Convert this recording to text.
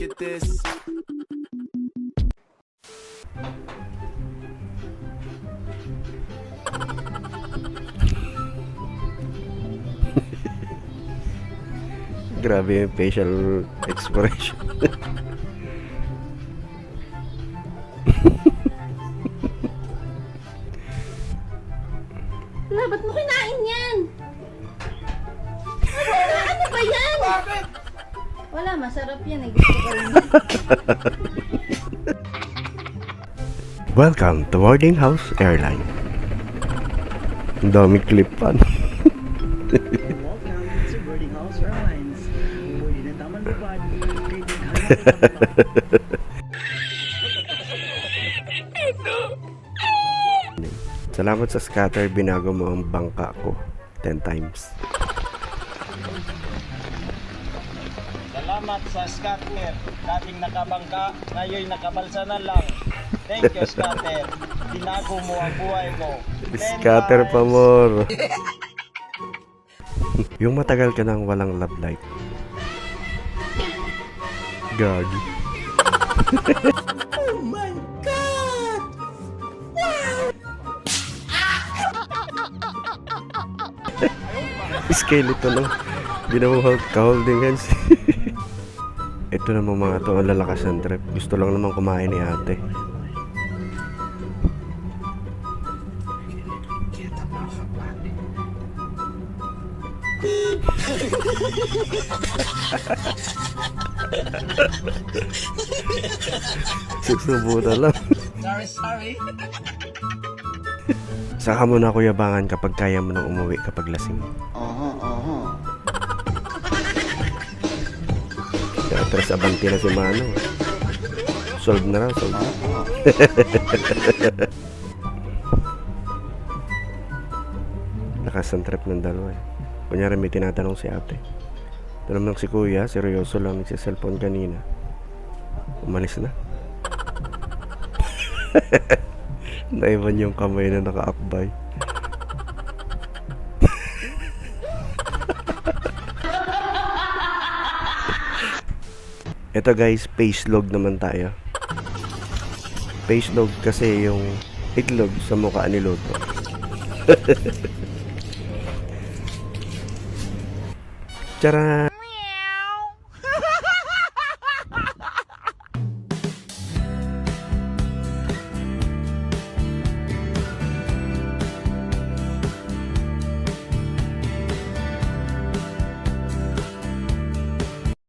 at this. Grabe yung facial expression. Wala, ba't mo kinain yan? Ano ba yan? Bakit? Wala, masarap yan eh. Gusto ko rin. Welcome to Boarding House Airline. Ang daming clip-an. Welcome to Boarding House Airlines. Uuwi na taman lupad. Salamat sa scatter, binago mo ang bangka ko 10 times. Salamat sa scatter. Dating nakabangka, ngayon nakabalsa na lang. Thank you, scatter. Binago mo ang buhay ko. Scatter pa more. Yung matagal ka nang walang love life. Gagi. Oh my God! Skeleton, no? Ginawa ka-holding hands. Ito naman mga to, ang lalakas ng trip. Gusto lang naman kumain ni ate. Susubutan lang. Sorry. Saka mo na kuyabangan kapag kaya mo nang umuwi kapag lasing. Atras abanti na si Mano. Solve na raw, solve. Lakas ang trip ng dalawa eh. Kunyari may tinatanong si ate. Ito naman si kuya, seryoso lang nagsiselfone kanina. Umalis na. Naiwan yung kamay na nakaakbay. Ito guys, face log naman tayo. Face log kasi yung itlog sa mukha ni Loto. Tara!